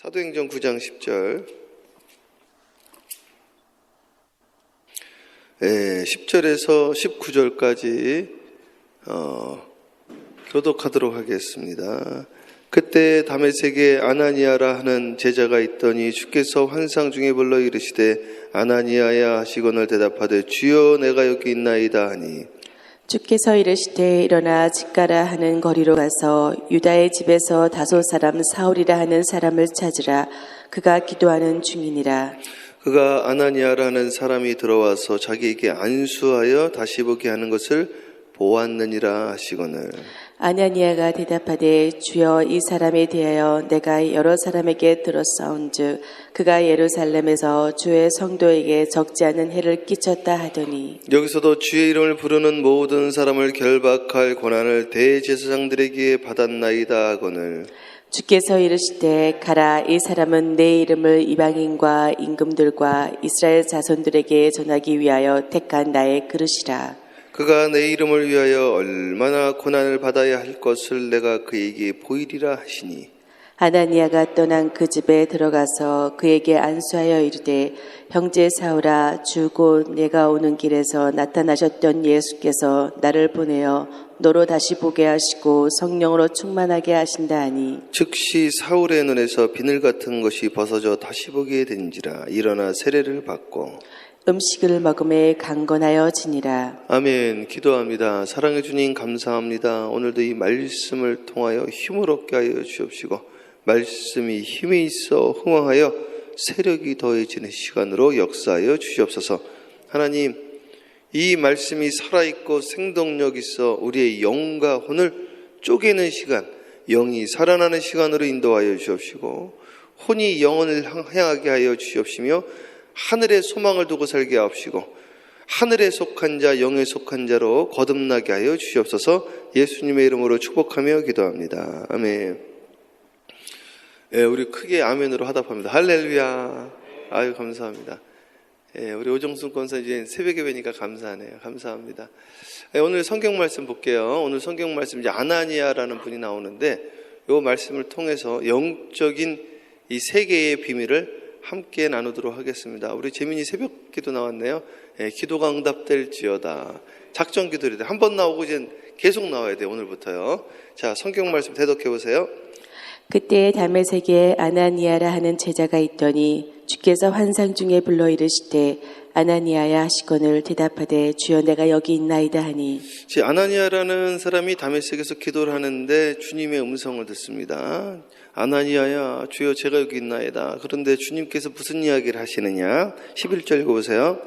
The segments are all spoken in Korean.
사도행전 9장 10절. 10절에서 19절까지 교독하도록 하겠습니다. 그때 다메섹에 아나니아라 하는 제자가 있더니 주께서 환상 중에 불러 이르시되 아나니아야 하시거늘 대답하되 주여 내가 여기 있나이다 하니 주께서 이르시되 일어나 집 가라 하는 거리로 가서 유다의 집에서 다소 사람 사울이라 하는 사람을 찾으라. 그가 기도하는 중이니라. 그가 아나니아라는 사람이 들어와서 자기에게 안수하여 다시 보게 하는 것을 보았느니라 하시거늘 아나니아가 대답하되 주여 이 사람에 대하여 내가 여러 사람에게 들었사온즉 그가 예루살렘에서 주의 성도에게 적지 않은 해를 끼쳤다 하더니 여기서도 주의 이름을 부르는 모든 사람을 결박할 권한을 대제사장들에게 받았나이다 하거늘 주께서 이르시되 가라. 이 사람은 내 이름을 이방인과 임금들과 이스라엘 자손들에게 전하기 위하여 택한 나의 그릇이라. 그가 내 이름을 위하여 얼마나 고난을 받아야 할 것을 내가 그에게 보이리라 하시니 아나니아가 떠난 그 집에 들어가서 그에게 안수하여 이르되 형제 사울아 주 곧 내가 오는 길에서 나타나셨던 예수께서 나를 보내어 너로 다시 보게 하시고 성령으로 충만하게 하신다 하니 즉시 사울의 눈에서 비늘 같은 것이 벗어져 다시 보게 된지라 일어나 세례를 받고 음식을 먹음에 강건하여 지니라. 아멘. 기도합니다. 사랑해 주님 감사합니다. 오늘도 이 말씀을 통하여 힘을 얻게 하여 주옵시고 말씀이 힘이 있어 흥황하여 세력이 더해지는 시간으로 역사하여 주시옵소서. 하나님, 이 말씀이 살아있고 생동력 있어 우리의 영과 혼을 쪼개는 시간, 영이 살아나는 시간으로 인도하여 주옵시고 혼이 영혼을 향하게 하여 주옵시며 하늘의 소망을 두고 살게 하옵시고 하늘에 속한 자, 영에 속한 자로 거듭나게 하여 주시옵소서. 예수님의 이름으로 축복하며 기도합니다. 아멘. 우리 크게 아멘으로 화답합니다. 할렐루야. 아유 감사합니다. 우리 오정순 권사님 새벽에 뵈니까 감사하네요. 감사합니다. 오늘 성경 말씀 볼게요. 오늘 성경 말씀 이제 아나니아라는 분이 나오는데 이 말씀을 통해서 영적인 이 세계의 비밀을 함께 나누도록 하겠습니다. 우리 재민이 새벽 기도 나왔네요. 기도가 응답될지어다. 작전 기도인데 한 번 나오고 이제 계속 나와야 돼요. 오늘부터요. 자, 성경 말씀 대독해 보세요. 그때 다메섹에 아나니아라 하는 제자가 있더니 주께서 환상 중에 불러 이르시되 아나니아야 하시거늘 대답하되 주여 내가 여기 있나이다 하니 아나니아라는 사람이 다메섹에서 기도를 하는데 주님의 음성을 듣습니다. 아나니아야 주여 제가 여기 있나이다. 그런데 주님께서 무슨 이야기를 하시느냐 11절 읽어보세요.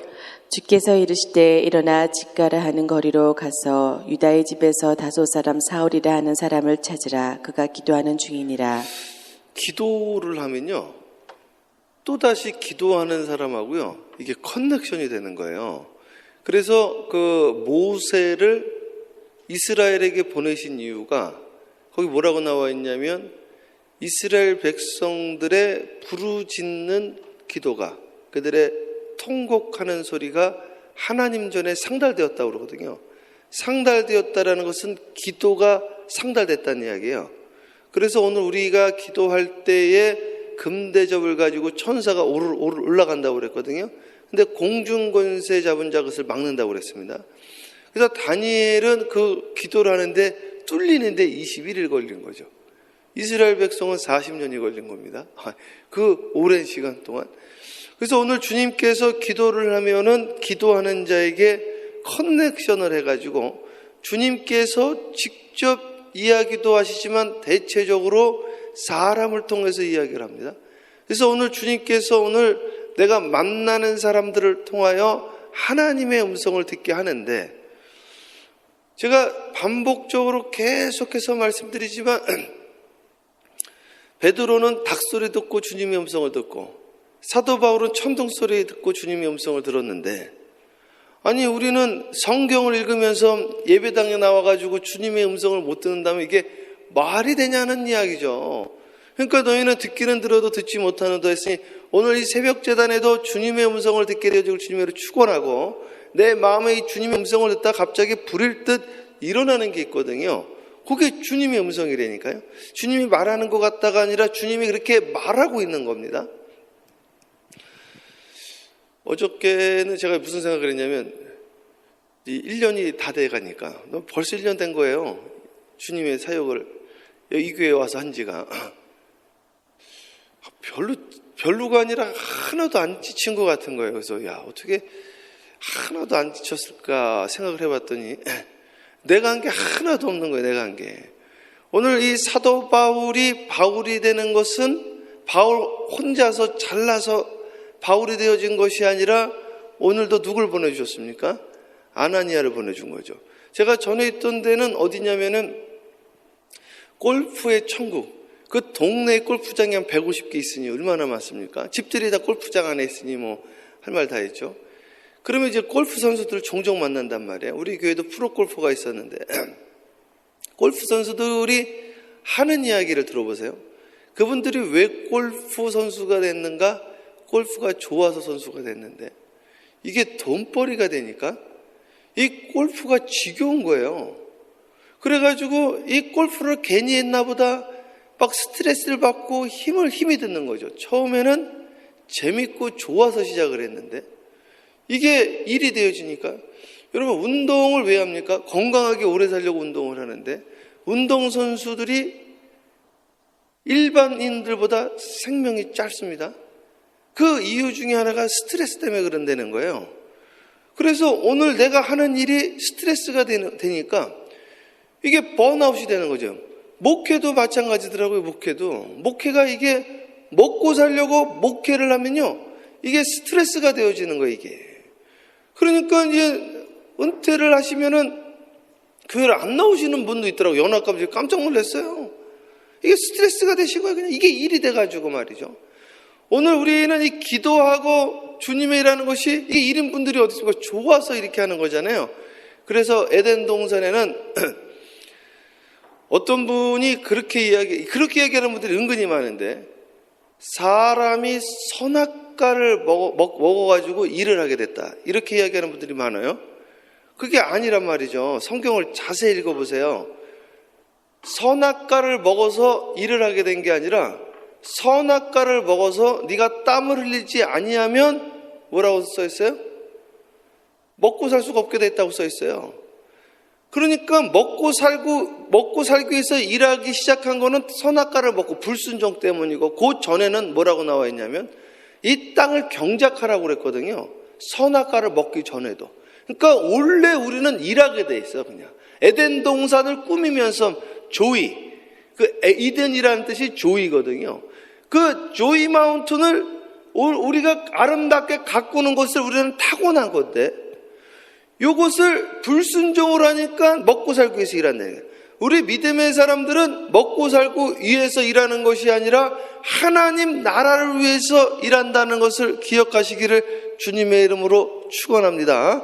주께서 이르시되 일어나 집 가라 하는 거리로 가서 유다의 집에서 다소 사람 사울이라 하는 사람을 찾으라. 그가 기도하는 중이니라. 기도를 하면요 또다시 기도하는 사람하고요 이게 커넥션이 되는 거예요. 그래서 그 모세를 이스라엘에게 보내신 이유가 거기 뭐라고 나와 있냐면 이스라엘 백성들의 부르짖는 기도가 그들의 통곡하는 소리가 하나님 전에 상달되었다고 그러거든요. 상달되었다라는 것은 기도가 상달됐다는 이야기예요. 그래서 오늘 우리가 기도할 때에 금대접을 가지고 천사가 올라간다고 그랬거든요. 근데 공중권세 잡은 자 그것을 막는다고 그랬습니다. 그래서 다니엘은 그 기도를 하는데 뚫리는데 21일 걸린 거죠. 이스라엘 백성은 40년이 걸린 겁니다. 그 오랜 시간 동안. 그래서 오늘 주님께서 기도를 하면은 기도하는 자에게 커넥션을 해가지고 주님께서 직접 이야기도 하시지만 대체적으로 사람을 통해서 이야기를 합니다. 그래서 오늘 주님께서 오늘 내가 만나는 사람들을 통하여 하나님의 음성을 듣게 하는데 제가 반복적으로 계속해서 말씀드리지만 베드로는 닭소리 듣고 주님의 음성을 듣고 사도 바울은 천둥소리 듣고 주님의 음성을 들었는데 아니 우리는 성경을 읽으면서 예배당에 나와가지고 주님의 음성을 못 듣는다면 이게 말이 되냐는 이야기죠. 그러니까 너희는 듣기는 들어도 듣지 못하는도 했으니 오늘 이 새벽 제단에도 주님의 음성을 듣게 되어지고 주님으로 축원하고 내 마음에 이 주님의 음성을 듣다 갑자기 불일 듯 일어나는 게 있거든요. 그게 주님의 음성이라니까요. 주님이 말하는 것 같다가 아니라 주님이 그렇게 말하고 있는 겁니다. 어저께는 제가 무슨 생각을 했냐면 1년이 다 돼가니까 벌써 1년 된 거예요. 주님의 사역을 이 교회에 와서 한 지가 별로가 아니라 하나도 안 지친 것 같은 거예요. 그래서 야, 어떻게 하나도 안 지쳤을까 생각을 해봤더니 내가 한 게 하나도 없는 거예요. 내가 한 게. 오늘 이 사도 바울이 되는 것은 바울 혼자서 잘나서 바울이 되어진 것이 아니라 오늘도 누굴 보내주셨습니까? 아나니아를 보내준 거죠. 제가 전에 있던 데는 어디냐면은 골프의 천국. 그 동네 골프장이 한 150개 있으니 얼마나 많습니까? 집들이 다 골프장 안에 있으니 뭐 할 말 다 했죠. 그러면 이제 골프 선수들을 종종 만난단 말이에요. 우리 교회도 프로 골퍼가 있었는데 골프 선수들이 하는 이야기를 들어보세요. 그분들이 왜 골프 선수가 됐는가? 골프가 좋아서 선수가 됐는데 이게 돈벌이가 되니까 이 골프가 지겨운 거예요. 그래가지고 이 골프를 괜히 했나 보다 막 스트레스를 받고 힘이 드는 거죠. 처음에는 재밌고 좋아서 시작을 했는데 이게 일이 되어지니까 여러분 운동을 왜 합니까? 건강하게 오래 살려고 운동을 하는데 운동선수들이 일반인들보다 생명이 짧습니다. 그 이유 중에 하나가 스트레스 때문에 그런다는 거예요. 그래서 오늘 내가 하는 일이 스트레스가 되니까 이게 번아웃이 되는 거죠. 목회도 마찬가지더라고요. 목회가 이게 먹고 살려고 목회를 하면요 이게 스트레스가 되어지는 거예요. 이게 그러니까 이제 은퇴를 하시면은 교회를 안 나오시는 분도 있더라고요. 연합감 깜짝 놀랐어요. 이게 스트레스가 되시고요. 그냥 이게 일이 돼가지고 말이죠. 오늘 우리는 이 기도하고 주님의 일하는 것이 이게 일인 분들이 어디 있습니까? 좋아서 이렇게 하는 거잖아요. 그래서 에덴 동산에는 어떤 분이 그렇게 이야기하는 분들이 은근히 많은데 사람이 선악과를 먹어가지고 일을 하게 됐다. 이렇게 이야기하는 분들이 많아요. 그게 아니란 말이죠. 성경을 자세히 읽어보세요. 선악과를 먹어서 일을 하게 된 게 아니라 선악과를 먹어서 네가 땀을 흘리지 아니하면 뭐라고 써 있어요? 먹고 살 수가 없게 됐다고 써 있어요. 그러니까 먹고 살기 위해서 일하기 시작한 거는 선악과를 먹고 불순종 때문이고 그 전에는 뭐라고 나와 있냐면 이 땅을 경작하라고 그랬거든요. 선악과를 먹기 전에도. 그러니까 원래 우리는 일하게 돼 있어요. 그냥 에덴 동산을 꾸미면서 조이, 그 이든이라는 뜻이 조이거든요. 그 조이 마운틴을 우리가 아름답게 가꾸는 것을 우리는 타고난 건데 이것을 불순종을 하니까 먹고 살기 위해서 일한다는 거예요. 우리 믿음의 사람들은 먹고 살고 위해서 일하는 것이 아니라 하나님 나라를 위해서 일한다는 것을 기억하시기를 주님의 이름으로 축원합니다.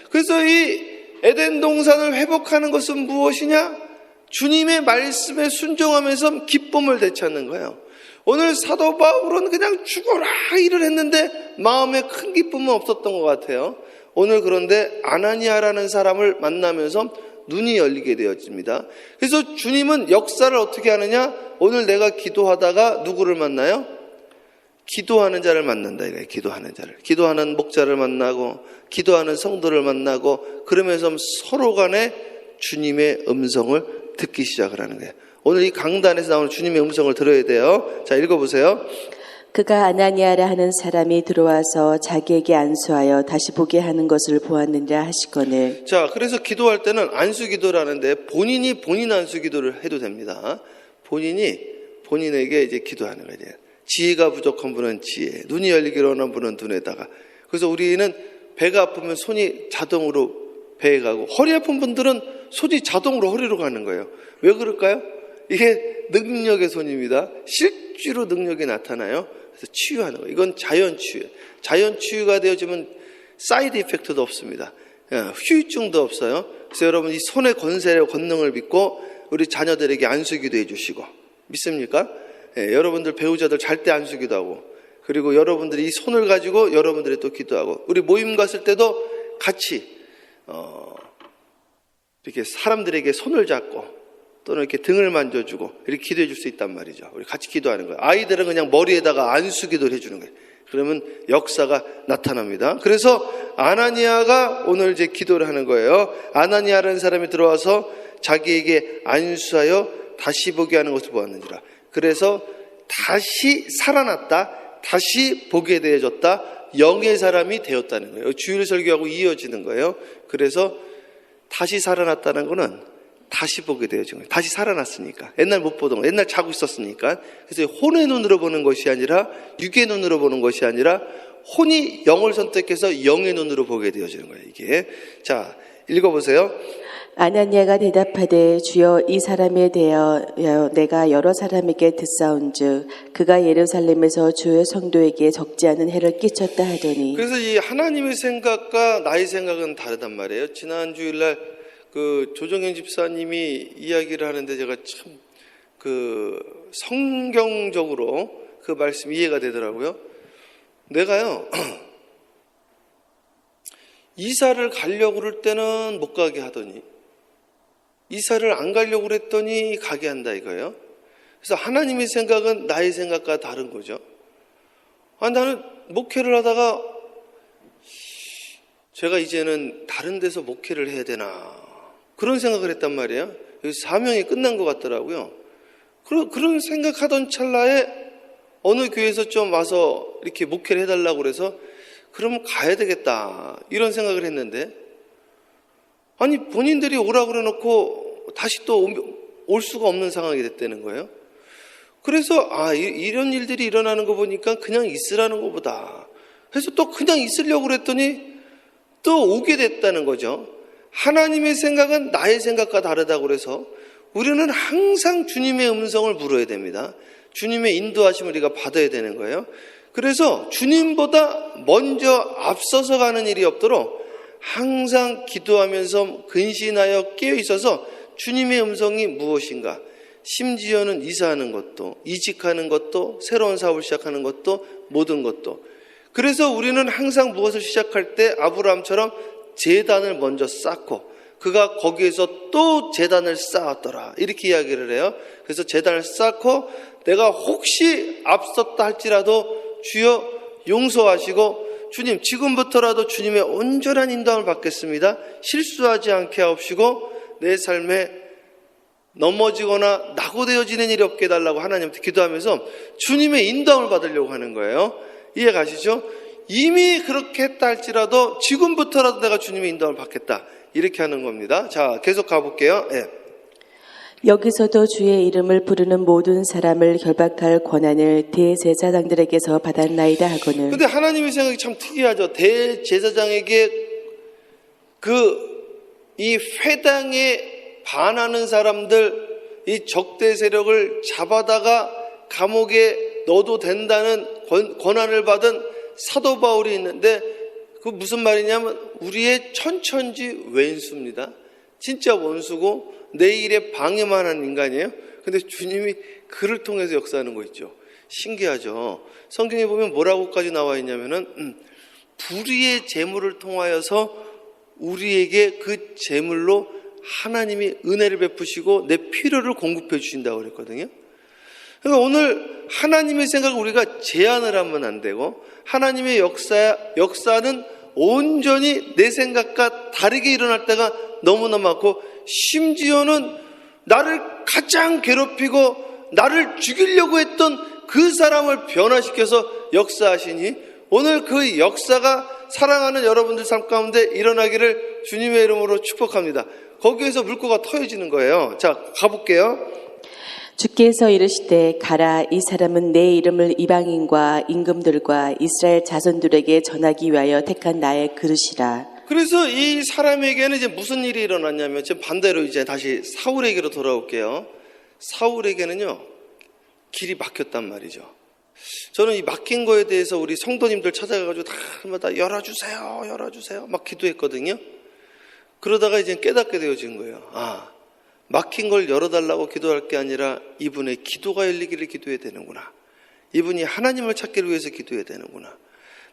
그래서 이 에덴 동산을 회복하는 것은 무엇이냐? 주님의 말씀에 순종하면서 기쁨을 되찾는 거예요. 오늘 사도 바울은 그냥 죽어라 일을 했는데 마음에 큰 기쁨은 없었던 것 같아요. 오늘 그런데 아나니아라는 사람을 만나면서 눈이 열리게 되었습니다. 그래서 주님은 역사를 어떻게 하느냐? 오늘 내가 기도하다가 누구를 만나요? 기도하는 자를 만난다. 이거예요. 기도하는 자를. 기도하는 목자를 만나고 기도하는 성도를 만나고 그러면서 서로 간에 주님의 음성을 듣기 시작을 하는 거예요. 오늘 이 강단에서 나오는 주님의 음성을 들어야 돼요. 자, 읽어보세요. 그가 아나니아라 하는 사람이 들어와서 자기에게 안수하여 다시 보게 하는 것을 보았느니라 하시거늘. 자, 그래서 기도할 때는 안수기도라는데 본인 안수기도를 해도 됩니다. 본인에게 이제 기도하는 거예요. 지혜가 부족한 분은 지혜, 눈이 열리기로 하는 분은 눈에다가. 그래서 우리는 배가 아프면 손이 자동으로 배에 가고 허리 아픈 분들은 손이 자동으로 허리로 가는 거예요. 왜 그럴까요? 이게 능력의 손입니다. 실제로 능력이 나타나요. 그래서 치유하는 거예요. 이건 자연치유. 자연치유가 되어지면 사이드 이펙트도 없습니다. 후유증도 없어요. 그래서 여러분 이 손의 권세와 권능을 믿고 우리 자녀들에게 안수기도 해주시고 믿습니까? 여러분들 배우자들 잘 때 안수기도 하고 그리고 여러분들이 이 손을 가지고 여러분들이 또 기도하고 우리 모임 갔을 때도 같이 이렇게 사람들에게 손을 잡고 또는 이렇게 등을 만져주고 이렇게 기도해 줄 수 있단 말이죠. 우리 같이 기도하는 거예요. 아이들은 그냥 머리에다가 안수 기도를 해주는 거예요. 그러면 역사가 나타납니다. 그래서 아나니아가 오늘 이제 기도를 하는 거예요. 아나니아라는 사람이 들어와서 자기에게 안수하여 다시 보게 하는 것을 보았는지라. 그래서 다시 살아났다, 다시 보게 되어졌다, 영의 사람이 되었다는 거예요. 주일 설교하고 이어지는 거예요. 그래서 다시 살아났다는 거는 다시 보게 되어진 거예요. 다시 살아났으니까. 옛날 못 보던 거, 옛날 자고 있었으니까. 그래서 혼의 눈으로 보는 것이 아니라 육의 눈으로 보는 것이 아니라 혼이 영을 선택해서 영의 눈으로 보게 되어지는 거예요. 이게. 자, 읽어보세요. 아나니아가 대답하되 주여 이 사람에 대하여 내가 여러 사람에게 듣사온즉 그가 예루살렘에서 주의 성도에게 적지 않은 해를 끼쳤다 하더니. 그래서 이 하나님의 생각과 나의 생각은 다르단 말이에요. 지난 주일날 그 조정현 집사님이 이야기를 하는데 제가 참 그 성경적으로 그 말씀이 이해가 되더라고요. 내가요 이사를 가려고 그럴 때는 못 가게 하더니 이사를 안 가려고 그랬더니 가게 한다 이거예요. 그래서 하나님의 생각은 나의 생각과 다른 거죠. 나는 목회를 하다가 제가 이제는 다른 데서 목회를 해야 되나 그런 생각을 했단 말이에요. 사명이 끝난 것 같더라고요. 그런 생각하던 찰나에 어느 교회에서 좀 와서 이렇게 목회를 해달라고 그래서 그러면 가야 되겠다 이런 생각을 했는데 아니 본인들이 오라고 그래놓고 다시 또 올 수가 없는 상황이 됐다는 거예요. 그래서 이런 일들이 일어나는 거 보니까 그냥 있으라는 것보다 그래서 또 그냥 있으려고 그랬더니 또 오게 됐다는 거죠. 하나님의 생각은 나의 생각과 다르다고 그래서 우리는 항상 주님의 음성을 물어야 됩니다. 주님의 인도하심을 우리가 받아야 되는 거예요. 그래서 주님보다 먼저 앞서서 가는 일이 없도록 항상 기도하면서 근신하여 깨어 있어서 주님의 음성이 무엇인가, 심지어는 이사하는 것도, 이직하는 것도, 새로운 사업을 시작하는 것도, 모든 것도. 그래서 우리는 항상 무엇을 시작할 때 아브라함처럼 제단을 먼저 쌓고 그가 거기에서 또 제단을 쌓았더라 이렇게 이야기를 해요. 그래서 제단을 쌓고 내가 혹시 앞섰다 할지라도 주여 용서하시고 주님 지금부터라도 주님의 온전한 인도함을 받겠습니다. 실수하지 않게 하옵시고 내 삶에 넘어지거나 낙오되어지는 일이 없게 해달라고 하나님한테 기도하면서 주님의 인도함을 받으려고 하는 거예요. 이해 가시죠? 이미 그렇게 했다 할지라도 지금부터라도 내가 주님의 인도함을 받겠다 이렇게 하는 겁니다. 자, 계속 가볼게요. 네. 여기서도 주의 이름을 부르는 모든 사람을 결박할 권한을 대제사장들에게서 받았나이다 하거늘. 근데 하나님의 생각이 참 특이하죠. 대제사장에게 이 회당에 반하는 사람들, 이 적대 세력을 잡아다가 감옥에 넣어도 된다는 권한을 받은 사도 바울이 있는데 그 무슨 말이냐면 우리의 천천지 왼수입니다. 진짜 원수고 내 일에 방해만 하는 인간이에요. 근데 주님이 그를 통해서 역사하는 거 있죠. 신기하죠. 성경에 보면 뭐라고까지 나와 있냐면은 불의의 재물을 통하여서 우리에게 그 재물로 하나님이 은혜를 베푸시고 내 필요를 공급해 주신다고 그랬거든요. 그러니까 오늘 하나님의 생각을 우리가 제한을 하면 안 되고 하나님의 역사는 온전히 내 생각과 다르게 일어날 때가 너무나 많고 심지어는 나를 가장 괴롭히고 나를 죽이려고 했던 그 사람을 변화시켜서 역사하시니 오늘 그 역사가 사랑하는 여러분들 삶 가운데 일어나기를 주님의 이름으로 축복합니다. 거기에서 물꼬가 터여지는 거예요. 자, 가볼게요. 주께서 이르시되 가라 이 사람은 내 이름을 이방인과 임금들과 이스라엘 자손들에게 전하기 위하여 택한 나의 그릇이라. 그래서 이 사람에게는 이제 무슨 일이 일어났냐면 지금 반대로 이제 다시 사울에게로 돌아올게요. 사울에게는요 길이 막혔단 말이죠. 저는 이 막힌 거에 대해서 우리 성도님들 찾아가가지고 다마다 열어주세요 막 기도했거든요. 그러다가 이제 깨닫게 되어진 거예요. 막힌 걸 열어달라고 기도할 게 아니라 이분의 기도가 열리기를 기도해야 되는구나. 이분이 하나님을 찾기를 위해서 기도해야 되는구나.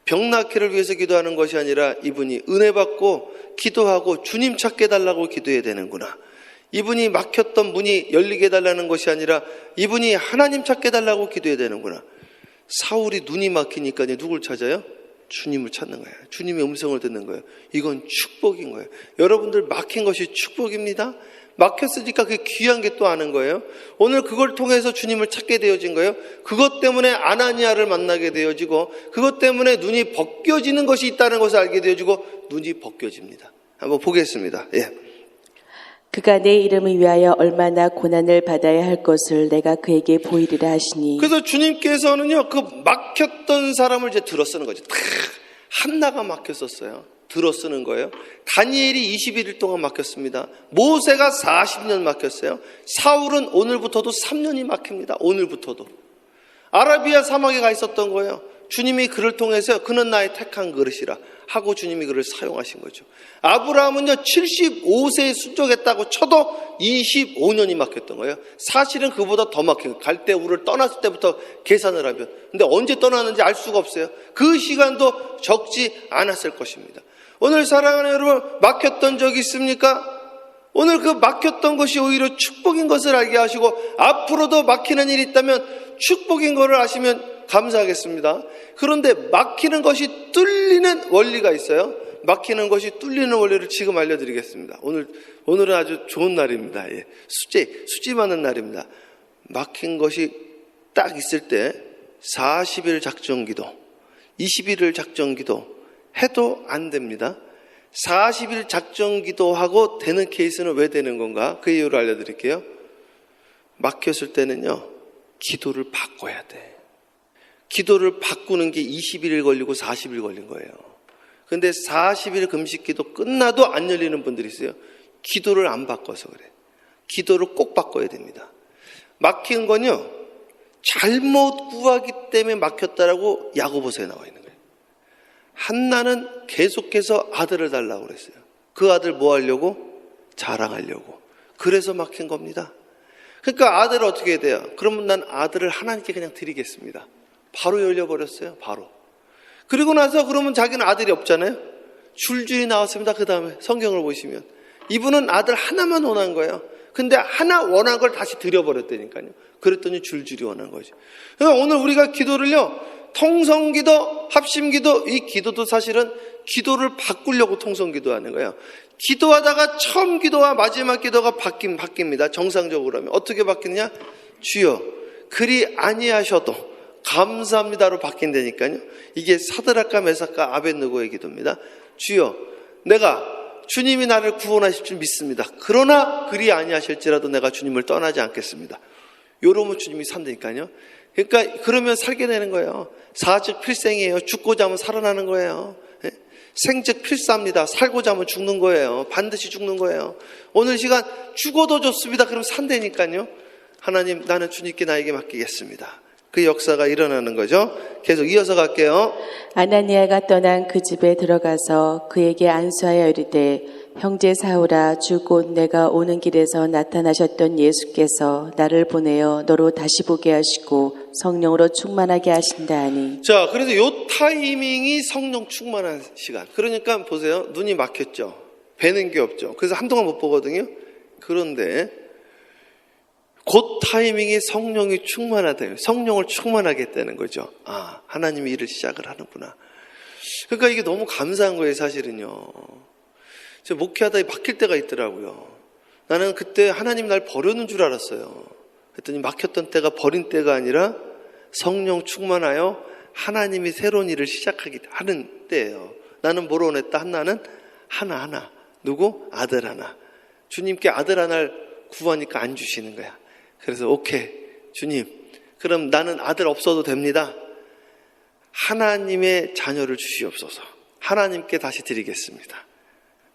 병 낫기를 위해서 기도하는 것이 아니라 이분이 은혜 받고 기도하고 주님 찾게 해달라고 기도해야 되는구나. 이분이 막혔던 문이 열리게 해달라는 것이 아니라 이분이 하나님 찾게 해달라고 기도해야 되는구나. 사울이 눈이 막히니까 누굴 찾아요? 주님을 찾는 거예요. 주님의 음성을 듣는 거예요. 이건 축복인 거예요. 여러분들 막힌 것이 축복입니다. 막혔으니까 그게 귀한 게 또 아는 거예요. 오늘 그걸 통해서 주님을 찾게 되어진 거예요. 그것 때문에 아나니아를 만나게 되어지고 그것 때문에 눈이 벗겨지는 것이 있다는 것을 알게 되어지고 눈이 벗겨집니다. 한번 보겠습니다. 예. 그가 내 이름을 위하여 얼마나 고난을 받아야 할 것을 내가 그에게 보이리라 하시니. 그래서 주님께서는요, 그 막혔던 사람을 이제 들어쓰는 거죠. 다 한나가 막혔었어요. 들어쓰는 거예요. 다니엘이 21일 동안 막혔습니다. 모세가 40년 막혔어요. 사울은 오늘부터도 3년이 막힙니다. 오늘부터도. 아라비아 사막에 가 있었던 거예요. 주님이 그를 통해서 그는 나의 택한 그릇이라 하고 주님이 그를 사용하신 거죠. 아브라함은요 75세에 순종했다고 쳐도 25년이 막혔던 거예요. 사실은 그보다 더 막힌 거예요. 갈대우를 떠났을 때부터 계산을 하면. 근데 언제 떠났는지 알 수가 없어요. 그 시간도 적지 않았을 것입니다. 오늘 사랑하는 여러분, 막혔던 적이 있습니까? 오늘 그 막혔던 것이 오히려 축복인 것을 알게 하시고 앞으로도 막히는 일이 있다면 축복인 것을 아시면 감사하겠습니다. 그런데 막히는 것이 뚫리는 원리가 있어요. 막히는 것이 뚫리는 원리를 지금 알려드리겠습니다. 오늘은 아주 좋은 날입니다. 예. 수지 많은 날입니다. 막힌 것이 딱 있을 때 40일 작정기도, 21일 작정기도 해도 안 됩니다. 40일 작정기도하고 되는 케이스는 왜 되는 건가? 그 이유를 알려드릴게요. 막혔을 때는요, 기도를 바꿔야 돼. 기도를 바꾸는 게 21일 걸리고 40일 걸린 거예요. 근데 40일 금식기도 끝나도 안 열리는 분들이 있어요. 기도를 안 바꿔서 그래. 기도를 꼭 바꿔야 됩니다. 막힌 건요, 잘못 구하기 때문에 막혔다라고 야고보서에 나와 있는 거예요. 한나는 계속해서 아들을 달라고 그랬어요. 그 아들 뭐 하려고? 자랑하려고. 그래서 막힌 겁니다. 그러니까 아들을 어떻게 해야 돼요? 그러면 난 아들을 하나님께 그냥 드리겠습니다. 바로 열려버렸어요. 바로. 그리고 나서 그러면 자기는 아들이 없잖아요. 줄줄이 나왔습니다. 그 다음에 성경을 보시면 이분은 아들 하나만 원한 거예요. 근데 하나 원한 걸 다시 드려버렸다니까요. 그랬더니 줄줄이 원한 거죠. 그러니까 오늘 우리가 기도를요, 통성기도, 합심기도, 이 기도도 사실은 기도를 바꾸려고 통성기도하는 거예요. 기도하다가 처음 기도와 마지막 기도가 바뀝니다. 정상적으로 하면 어떻게 바뀌느냐? 주여 그리 아니하셔도 감사합니다로 바뀐다니까요. 이게 사드락과 메삭과 아벳느고의 기도입니다. 주여 내가 주님이 나를 구원하실 줄 믿습니다. 그러나 그리 아니하실지라도 내가 주님을 떠나지 않겠습니다. 요러면 주님이 산다니까요. 그러니까 그러면 살게 되는 거예요. 사즉 필생이에요. 죽고자 하면 살아나는 거예요. 생즉 필사입니다. 살고자 하면 죽는 거예요. 반드시 죽는 거예요. 오늘 시간 죽어도 좋습니다. 그럼 산다니까요. 하나님 나는 주님께 나에게 맡기겠습니다. 그 역사가 일어나는 거죠. 계속 이어서 갈게요. 아나니아가 떠난 그 집에 들어가서 그에게 안수하여 이르되 형제 사울아 주 곧 내가 오는 길에서 나타나셨던 예수께서 나를 보내어 너로 다시 보게 하시고 성령으로 충만하게 하신다 하니. 자, 그래서 요 타이밍이 성령 충만한 시간. 그러니까 보세요. 눈이 막혔죠. 뵈는 게 없죠. 그래서 한동안 못 보거든요. 그런데 그 타이밍이 성령이 충만하대요. 성령을 충만하게 했다는 거죠. 아, 하나님이 일을 시작을 하는구나. 그러니까 이게 너무 감사한 거예요, 사실은요. 제가 목회하다 막힐 때가 있더라고요. 나는 그때 하나님 날 버려놓은 줄 알았어요. 그랬더니 막혔던 때가 버린 때가 아니라 성령 충만하여 하나님이 새로운 일을 시작하게 하는 때예요. 나는 뭐로 원했다? 한나는 하나. 누구? 아들 하나. 주님께 아들 하나를 구하니까 안 주시는 거야. 그래서 오케이 주님, 그럼 나는 아들 없어도 됩니다. 하나님의 자녀를 주시옵소서. 하나님께 다시 드리겠습니다.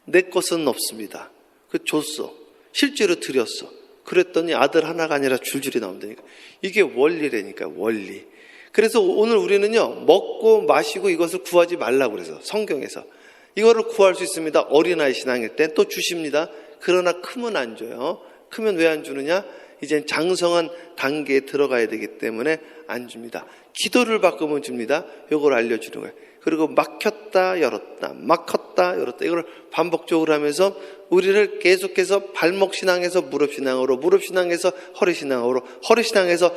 내 것은 없습니다. 그 줬어. 실제로 드렸어. 그랬더니 아들 하나가 아니라 줄줄이 나온다니까. 이게 원리라니까, 원리. 그래서 오늘 우리는요, 먹고 마시고 이것을 구하지 말라고 그래서 성경에서 이거를 구할 수 있습니다. 어린아이 신앙일 때 또 주십니다. 그러나 크면 안 줘요. 크면 왜 안 주느냐? 이젠 장성한 단계에 들어가야 되기 때문에 안 줍니다. 기도를 바꾸면 줍니다. 이걸 알려주는 거예요. 그리고 막혔다 열었다 막혔다 열었다 이걸 반복적으로 하면서 우리를 계속해서 발목신앙에서 무릎신앙으로, 무릎신앙에서 허리신앙으로, 허리신앙에서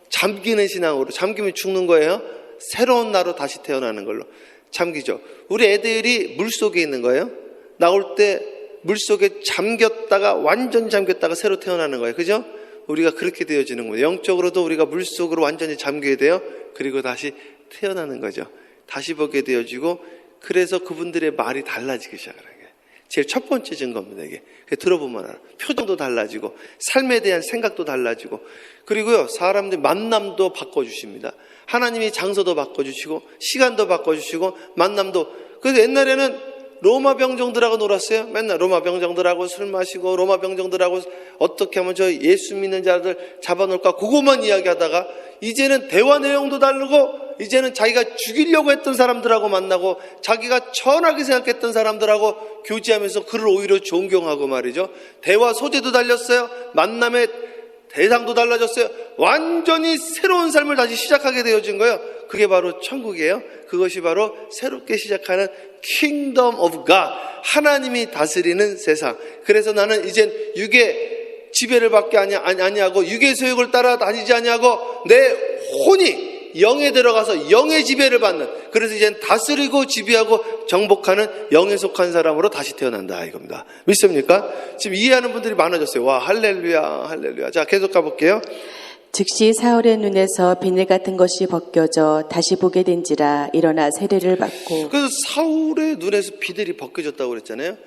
잠기는 신앙으로, 잠기면 죽는 거예요. 새로운 나로 다시 태어나는 걸로 잠기죠. 우리 애들이 물속에 있는 거예요. 나올 때 물속에 잠겼다가 완전히 잠겼다가 새로 태어나는 거예요. 그죠? 우리가 그렇게 되어지는 거예요. 영적으로도 우리가 물속으로 완전히 잠기게 돼요. 그리고 다시 태어나는 거죠. 다시 보게 되어지고, 그래서 그분들의 말이 달라지기 시작하는 거예요. 제일 첫 번째 증거입니다. 이게 들어보면 알아요. 표정도 달라지고 삶에 대한 생각도 달라지고, 그리고요 사람들 만남도 바꿔주십니다. 하나님이 장소도 바꿔주시고 시간도 바꿔주시고 만남도. 그래서 옛날에는 로마 병정들하고 놀았어요. 맨날 로마 병정들하고 술 마시고 로마 병정들하고 어떻게 하면 저 예수 믿는 자들 잡아놓을까 그것만 이야기하다가, 이제는 대화 내용도 다르고 이제는 자기가 죽이려고 했던 사람들하고 만나고 자기가 천하게 생각했던 사람들하고 교제하면서 그를 오히려 존경하고 말이죠. 대화 소재도 달렸어요. 만남의 대상도 달라졌어요. 완전히 새로운 삶을 다시 시작하게 되어진 거예요. 그게 바로 천국이에요. 그것이 바로 새롭게 시작하는 Kingdom of God, 하나님이 다스리는 세상. 그래서 나는 이젠 육의 지배를 받게 아니하고 육의 소욕을 따라 다니지 아니하고 내 혼이 영에 들어가서 영의 지배를 받는, 그래서 이젠 다스리고 지배하고 정복하는 영에 속한 사람으로 다시 태어난다 이겁니다. 믿습니까? 지금 이해하는 분들이 많아졌어요. 와, 할렐루야 할렐루야. 자, 계속 가볼게요. 즉시 사울의 눈에서 비늘 같은 것이 벗겨져 다시 보게 된지라 일어나 세례를 받고. 그래서 사울의 눈에서 비늘이 벗겨졌다고 그랬잖아요.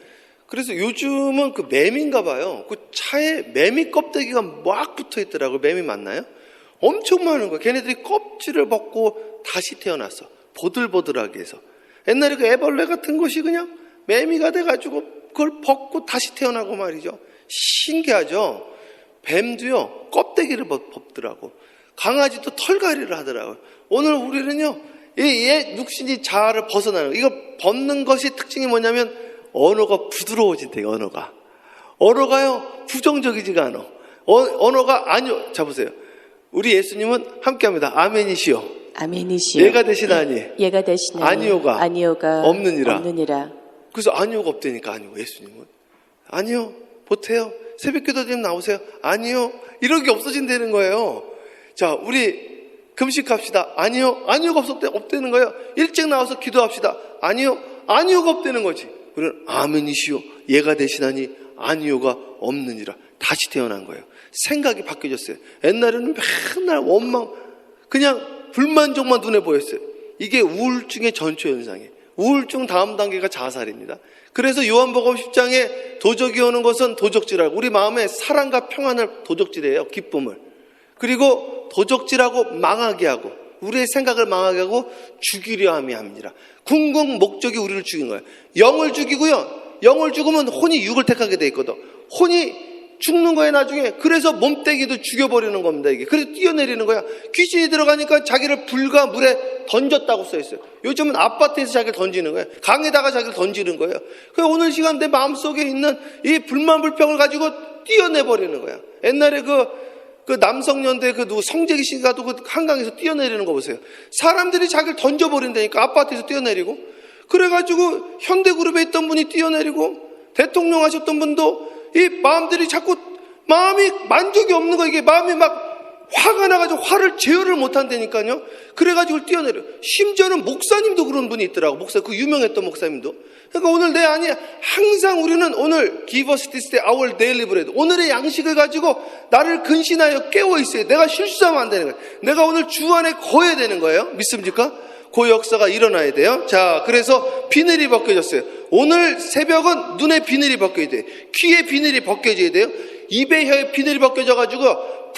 그래서 요즘은 그 매미인가 봐요. 그 차에 매미 껍데기가 막 붙어 있더라고요. 매미 맞나요? 엄청 많은 거예요. 걔네들이 껍질을 벗고 다시 태어났어. 보들보들하게 해서. 옛날에 그 애벌레 같은 것이 그냥 매미가 돼가지고 그걸 벗고 다시 태어나고 말이죠. 신기하죠? 뱀도요 껍데기를 벗더라고. 강아지도 털갈이를 하더라고요. 오늘 우리는요 얘 육신이 자아를 벗어나는 거. 이거 벗는 것이 특징이 뭐냐면 언어가 부드러워진대요. 언어가요 부정적이지가 않아. 언어가 아니요. 자 보세요. 우리 예수님은 함께합니다. 아멘이시요. 아멘이시요. 얘가 대신하니. 얘가 대신하니. 아니요가 없느니라. 그래서 아니요가 없다니까. 아니요. 예수님은 아니요. 보태요. 새벽기도 되면 나오세요. 아니요. 이런 게 없어진다는 거예요. 자, 우리 금식합시다. 아니요. 아니요가 없다는 거예요. 일찍 나와서 기도합시다. 아니요. 아니요가 없다는 거지. 우리는 아멘이시요. 얘가 대신하니 아니요가 없느니라. 다시 태어난 거예요. 생각이 바뀌어졌어요. 옛날에는 맨날 원망, 그냥 불만족만 눈에 보였어요. 이게 우울증의 전초 현상이에요. 우울증 다음 단계가 자살입니다. 그래서 요한복음 10장에 도적이 오는 것은 도적질하고, 우리 마음에 사랑과 평안을 도적질해요. 기쁨을. 그리고 도적질하고 망하게 하고 우리의 생각을 망하게 하고 죽이려 함이 합니다. 궁극 목적이 우리를 죽인 거예요. 영을 죽이고요. 영을 죽으면 혼이 육을 택하게 돼 있거든. 혼이 죽는 거예요 나중에. 그래서 몸뚱이도 죽여버리는 겁니다 이게. 그래서 뛰어내리는 거야. 귀신이 들어가니까 자기를 불과 물에 던졌다고 써있어요. 요즘은 아파트에서 자기를 던지는 거예요. 강에다가 자기를 던지는 거예요. 그래서 오늘 시간 내 마음속에 있는 이 불만 불평을 가지고 뛰어내버리는 거야. 옛날에 그 남성연대 성재기 씨가도 그 한강에서 뛰어내리는 거 보세요. 사람들이 자기를 던져버린다니까. 아파트에서 뛰어내리고. 그래가지고 현대그룹에 있던 분이 뛰어내리고, 대통령 하셨던 분도 이 마음들이 자꾸 마음이 만족이 없는 거예요. 이게 마음이 막 화가 나가지고 화를 제어를 못한다니까요. 그래가지고 뛰어내려. 심지어는 목사님도 그런 분이 있더라고. 그 유명했던 목사님도. 그러니까 오늘 내 안에 항상 우리는 오늘 give us this day our daily bread, 오늘의 양식을 가지고 나를 근신하여 깨워 있어요. 내가 실수하면 안 되는 거예요. 내가 오늘 주 안에 거해야 되는 거예요. 믿습니까? 그 역사가 일어나야 돼요. 자, 그래서 비늘이 벗겨졌어요. 오늘 새벽은 눈에 비늘이 벗겨야 돼요. 귀에 비늘이 벗겨져야 돼요. 입에 혀에 비늘이 벗겨져가지고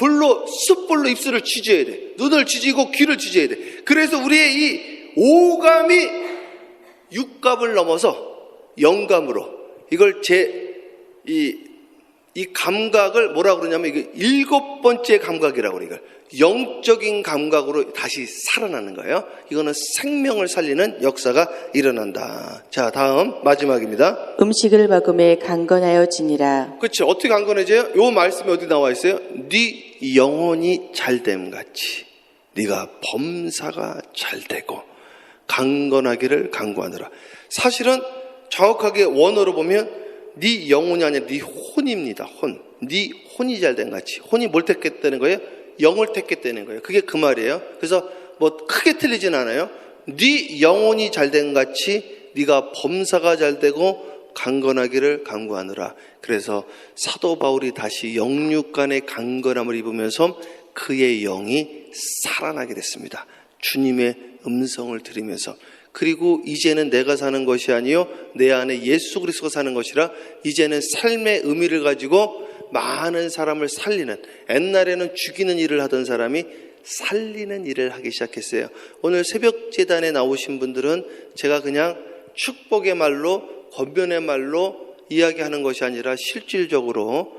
숯불로 입술을 지져야 돼. 눈을 지지고 귀를 지져야 돼. 그래서 우리의 이 오감이 육감을 넘어서 영감으로, 이걸 이 이 감각을 뭐라고 그러냐면 이게 7번째 감각이라고 그래요. 이걸 영적인 감각으로 다시 살아나는 거예요. 이거는 생명을 살리는 역사가 일어난다. 자, 다음 마지막입니다. 음식을 먹음에 강건하여지니라. 그렇죠. 어떻게 강건해져요? 요 말씀이 어디 나와 있어요? 네 영혼이 잘됨 같이 네가 범사가 잘되고 강건하기를 간구하느라. 사실은 정확하게 원어로 보면 네 영혼이 아니라 네 혼입니다. 혼. 네 혼이 잘된 같이. 혼이 뭘 택했다는 거예요? 영을 택했다는 거예요. 그게 그 말이에요. 그래서 뭐 크게 틀리진 않아요. 네 영혼이 잘된 같이 네가 범사가 잘되고 강건하기를 간구하느라. 그래서 사도 바울이 다시 영육간의 강건함을 입으면서 그의 영이 살아나게 됐습니다. 주님의 음성을 들으면서. 그리고 이제는 내가 사는 것이 아니요 내 안에 예수 그리스도가 사는 것이라 이제는 삶의 의미를 가지고 많은 사람을 살리는, 옛날에는 죽이는 일을 하던 사람이 살리는 일을 하기 시작했어요. 오늘 새벽 제단에 나오신 분들은 제가 그냥 축복의 말로, 권면의 말로 이야기하는 것이 아니라 실질적으로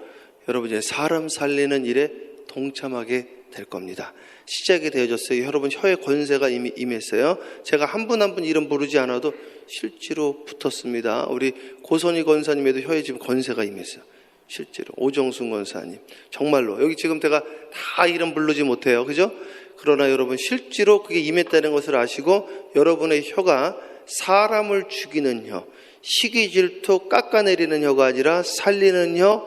여러분 이제 사람 살리는 일에 동참하게 될 겁니다. 시작이 되어졌어요. 여러분 혀의 권세가 이미 임했어요. 제가 한 분 한 분 이름 부르지 않아도 실제로 붙었습니다. 우리 고선희 권사님에도 혀에 지금 권세가 임했어요. 실제로 오정순 권사님 정말로 여기 지금 제가 다 이름 부르지 못해요. 그죠? 그러나 여러분 실제로 그게 임했다는 것을 아시고 여러분의 혀가 사람을 죽이는 혀, 시기 질투 깎아내리는 혀가 아니라 살리는 혀,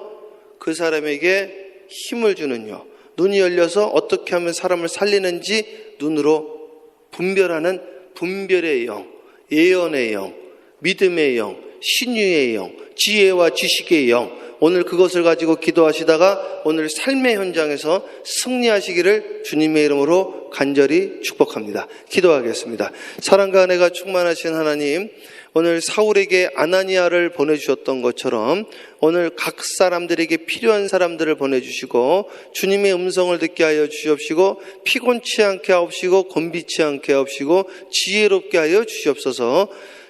그 사람에게 힘을 주는 혀, 눈이 열려서 어떻게 하면 사람을 살리는지 눈으로 분별하는 분별의 영, 예언의 영, 믿음의 영, 신유의 영, 지혜와 지식의 영, 오늘 그것을 가지고 기도하시다가 오늘 삶의 현장에서 승리하시기를 주님의 이름으로 간절히 축복합니다. 기도하겠습니다. 사랑과 은혜가 충만하신 하나님, 오늘 사울에게 아나니아를 보내주셨던 것처럼 오늘 각 사람들에게 필요한 사람들을 보내주시고 주님의 음성을 듣게 하여 주시옵시고 피곤치 않게 하옵시고 곤비치 않게 하옵시고 지혜롭게 하여 주시옵소서.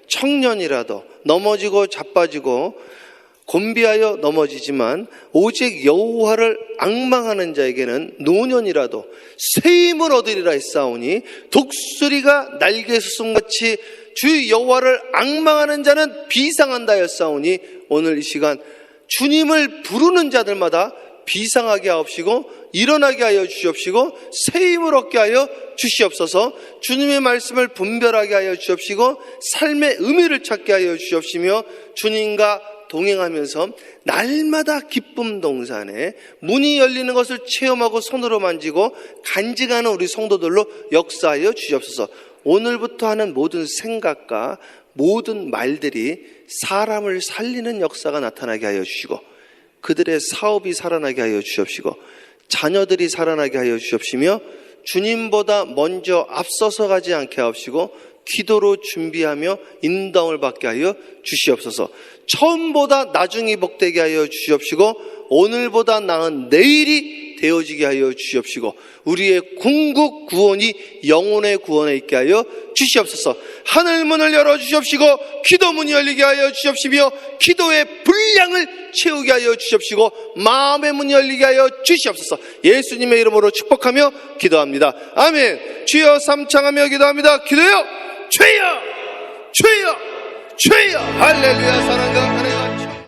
청년이라도 넘어지고 자빠지고 곤비하여 넘어지지만 오직 여호와를 앙망하는 자에게는 노년이라도 새 힘을 얻으리라 했사오니 독수리가 날개 수송같이 주 여호와를 앙망하는 자는 비상한다 했사오니 오늘 이 시간 주님을 부르는 자들마다 비상하게 하옵시고 일어나게 하여 주시옵시고 새 힘을 얻게 하여 주시옵소서. 주님의 말씀을 분별하게 하여 주시옵시고 삶의 의미를 찾게 하여 주시옵시며 주님과 동행하면서 날마다 기쁨 동산에 문이 열리는 것을 체험하고 손으로 만지고 간직하는 우리 성도들로 역사하여 주시옵소서. 오늘부터 하는 모든 생각과 모든 말들이 사람을 살리는 역사가 나타나게 하여 주시고 그들의 사업이 살아나게 하여 주시옵시고 자녀들이 살아나게 하여 주시옵시며 주님보다 먼저 앞서서 가지 않게 하옵시고 기도로 준비하며 인도함을 받게 하여 주시옵소서. 처음보다 나중이 복되게 하여 주시옵시고 오늘보다 나은 내일이 되어지게 하여 주시옵시고 우리의 궁극 구원이 영혼의 구원에 있게 하여 주시옵소서. 하늘문을 열어주시옵시고 기도문이 열리게 하여 주시옵시며 기도의 분량을 채우게 하여 주시옵시고 마음의 문이 열리게 하여 주시옵소서. 예수님의 이름으로 축복하며 기도합니다. 아멘. 주여 삼창하며 기도합니다. 기도요 주여 주여 주여 할렐루야. 사랑과 은혜